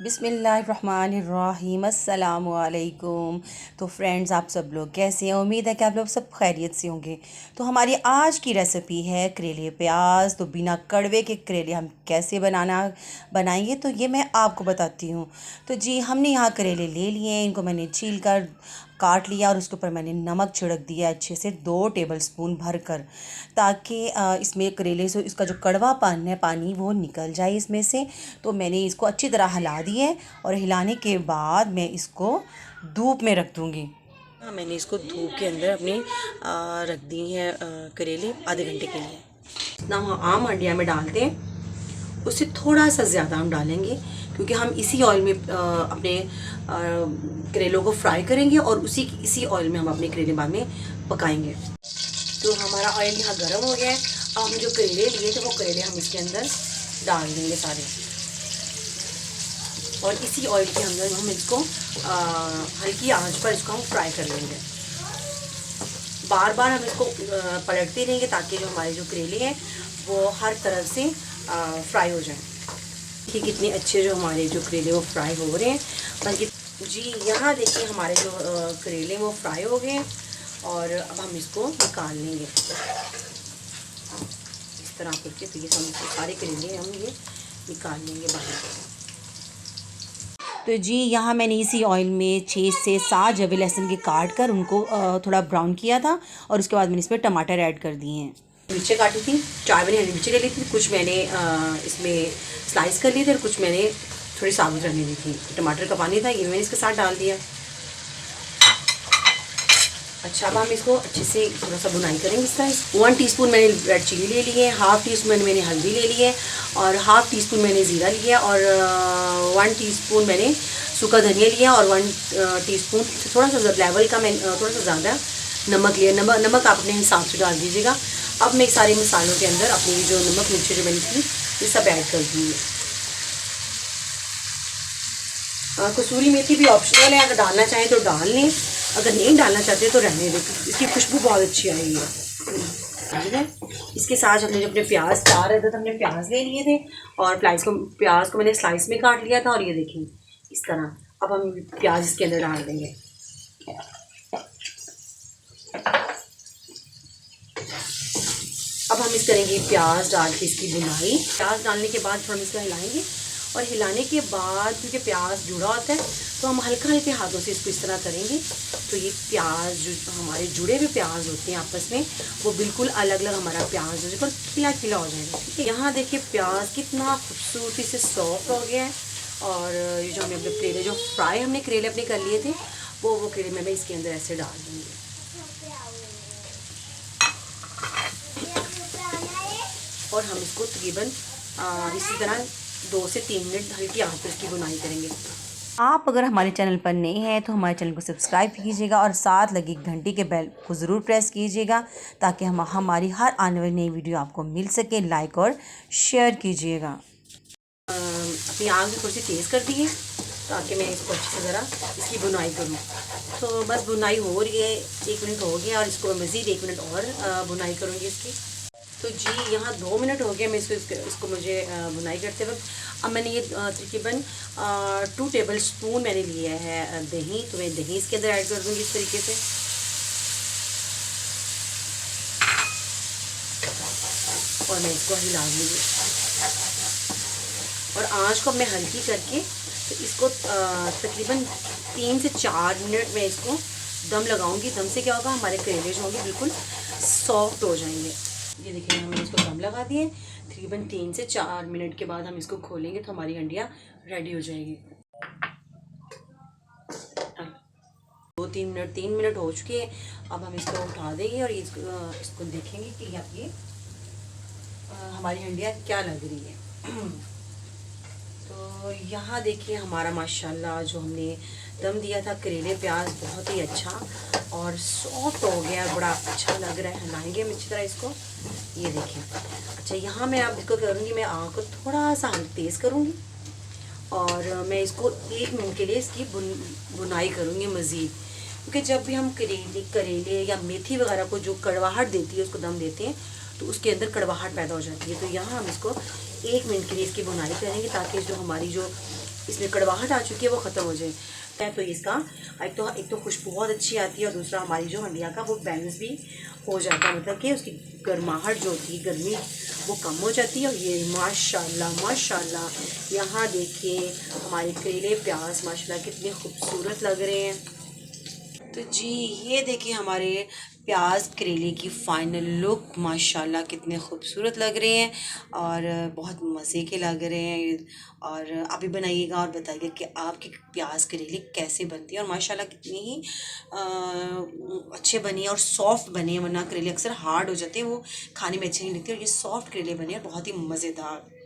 बिस्मिल्लाहिर्रहमानिर्रहीम अस्सलामुअलैकुम। तो फ्रेंड्स, आप सब लोग कैसे हैं? उम्मीद है कि आप लोग सब खैरियत से होंगे। तो हमारी आज की रेसिपी है करेले प्याज। तो बिना कड़वे के करेले हम कैसे बनाएंगे तो ये मैं आपको बताती हूँ। तो जी, हमने यहाँ करेले ले लिए हैं, इनको मैंने छील कर काट लिया और उसके ऊपर मैंने नमक छिड़क दिया अच्छे से 2 टेबलस्पून भर कर, ताकि इसमें करेले से इसका जो कड़वापन है पानी वो निकल जाए इसमें से। तो मैंने इसको अच्छी तरह हिला दिया है और हिलाने के बाद मैं इसको धूप में रख दूँगी। हाँ, मैंने इसको धूप के अंदर अपने रख दी हैं करेले आधे घंटे के लिए। जितना हम आम हंडिया में डालते हैं उससे थोड़ा सा ज़्यादा हम डालेंगे, क्योंकि हम इसी ऑयल में अपने करेलों को फ्राई करेंगे और इसी ऑयल में हम अपने करेले बाद में पकाएंगे। तो हमारा ऑयल यहाँ गर्म हो गया है। अब हम जो करेले लिए थे वो करेले हम इसके अंदर डाल देंगे सारे, और इसी ऑयल के अंदर हम इसको हल्की आंच पर इसको हम फ्राई कर लेंगे। बार बार हम इसको पलटते रहेंगे ताकि जो हमारे जो करेले हैं वो हर तरफ से फ्राई हो जाएं। देखिए कितने अच्छे जो हमारे जो करेले वो फ्राई हो रहे हैं। बल्कि जी, यहाँ देखिए हमारे जो करेले वो फ्राई हो गए हैं और अब हम इसको निकाल लेंगे इस तरह करके। तो ये सारे करेले हम ये निकाल लेंगे बाहर। तो जी, यहाँ मैंने इसी ऑयल में 6 से 7 जवे लहसुन के काट कर उनको थोड़ा ब्राउन किया था, और उसके बाद मैंने इसमें टमाटर ऐड कर दिए हैं। मिर्चें काटी थी, 4 मैंने हरी मिर्चें ले ली थी, कुछ मैंने इसमें स्लाइस कर लिए थे और कुछ मैंने थोड़ी साबुत रखने दी थी। टमाटर का पानी था ये मैंने इसके साथ डाल दिया। अच्छा, अब हम इसको अच्छे से थोड़ा सा बुनाई करेंगे इस तरह। 1 टीस्पून मैंने रेड चिली ले ली है, हाफ़ टीस्पून मैंने हल्दी ले ली है, और हाफ़ टीस्पून मैंने ज़ीरा लिया, और 1 टीस्पून मैंने सूखा धनिया लिया, और 1 टीस्पून थोड़ा सा लेवल का मैं थोड़ा सा ज़्यादा नमक लिया। नमक आप अपने हिसाब से डाल दीजिएगा। अब मैं सारे मसालों के अंदर अपनी जो नमक मिर्ची जो मैंने की ये सब ऐड कर दूँगी। कसूरी मेथी भी ऑप्शनल है, अगर डालना चाहें तो डाल लें, अगर नहीं डालना चाहते तो रहने दें, इसकी खुशबू बहुत अच्छी आएगी है। इसके साथ हमने जो अपने प्याज 4 अदद हमने प्याज ले लिए थे, और प्याज को मैंने स्लाइस में काट लिया था, और ये देखें इस तरह। अब हम प्याज इसके अंदर डाल देंगे। अब हम इस करेंगे प्याज डाल के इसकी बुनाई। प्याज डालने के बाद थोड़ा इसको हिलाएंगे, और हिलाने के बाद क्योंकि प्याज जुड़ा होता है तो हम हल्के हाथों से इसको इस तरह करेंगे। तो ये प्याज जो हमारे जुड़े हुए प्याज होते हैं आपस में, वो बिल्कुल अलग अलग हमारा प्याज हो जाएगा और खिला खिला हो जाएगा। ठीक है, यहाँ देखिए प्याज कितना खूबसूरती से सॉफ्ट हो गया है। और ये जो हमने अपने करेले जो फ्राई हमने करेले अपने कर लिए थे वो करेले मैं इसके अंदर ऐसे डाल दूँगी, और हम इसको तकरीबन इसी तरह 2 से 3 मिनट हल्की आंच पर इसकी बुनाई करेंगे। आप अगर हमारे चैनल पर नए हैं तो हमारे चैनल को सब्सक्राइब कीजिएगा, और साथ लगी घंटी के बेल को ज़रूर प्रेस कीजिएगा, ताकि हमारी हर आने वाली नई वीडियो आपको मिल सके। लाइक और शेयर कीजिएगा। अपनी आग थोड़ी सी तेज़ कर दी है ताकि मैं इसको अच्छे से ज़रा इसकी बुनाई करूँ। तो बस बुनाई हो रही है, 1 मिनट हो गया, और इसको मज़ीद 1 मिनट और बुनाई करूँगी इसकी। तो जी, यहाँ 2 मिनट हो गया मैं इसको मुझे बुनाई करते वक्त। अब मैंने ये तकरीबन 2 टेबलस्पून मैंने लिया है दही, तो मैं दही इसके अंदर ऐड कर दूँगी इस तरीके से, और मैं इसको हिला दूँगी, और आंच को मैं हल्की करके तो इसको तकरीबन 3 से 4 मिनट में इसको दम लगाऊंगी। दम से क्या होगा, हमारे करेले जो होंगे बिल्कुल सॉफ्ट हो जाएंगे। ये देखिए हमने इसको दम लगा दिए। तकरीबन 3 से 4 मिनट के बाद हम इसको खोलेंगे तो हमारी हंडिया रेडी हो जाएगी। 3 मिनट हो चुके हैं। अब हम इसको उठा देंगे और इसको देखेंगे कि ये हमारी हंडिया क्या लग रही है। तो यहाँ देखिए हमारा माशाल्लाह जो हमने दम दिया था करेले प्याज बहुत ही अच्छा और सॉफ्ट हो गया, बड़ा अच्छा लग रहा है। हिलाएंगे हम अच्छी तरह इसको, ये देखिए। अच्छा, यहाँ मैं आप इसको करूँगी, मैं आग को थोड़ा सा तेज़ करूँगी, और मैं इसको 1 मिनट के लिए इसकी बुनाई करूँगी मज़ीद, क्योंकि जब भी हम करेले या मेथी वगैरह को जो कड़वाहट देती है उसको दम देते हैं तो उसके अंदर कड़वाहट पैदा हो जाती है। तो यहाँ हम इसको 1 मिनट के लिए इसकी बुनाई करेंगे, ताकि जो हमारी जो इसमें कड़वाहट आ चुकी है वो ख़त्म हो जाए। तो इसका एक तो खुशबू बहुत अच्छी आती है, और दूसरा हमारी जो हंडिया का वो बैलेंस भी हो जाता है, मतलब कि उसकी गर्माहट जो होती है, गर्मी वो कम हो जाती है। और ये माशाल्लाह माशाल्लाह यहाँ देखिए हमारे करेले प्याज माशाल्लाह कितने खूबसूरत लग रहे हैं। तो जी ये देखिए हमारे प्याज करेले की फ़ाइनल लुक माशाल्लाह कितने खूबसूरत लग रहे हैं और बहुत मज़े के लग रहे हैं। और आप भी बनाइएगा और बताइएगा कि आपके प्याज करेले कैसे बनती हैं, और माशाल्लाह कितनी ही अच्छे बने और सॉफ्ट बने हैं, वरना करेले अक्सर हार्ड हो जाते हैं, वो खाने में अच्छे नहीं लगते, और ये सॉफ्ट करेले बने हैं बहुत ही मज़ेदार।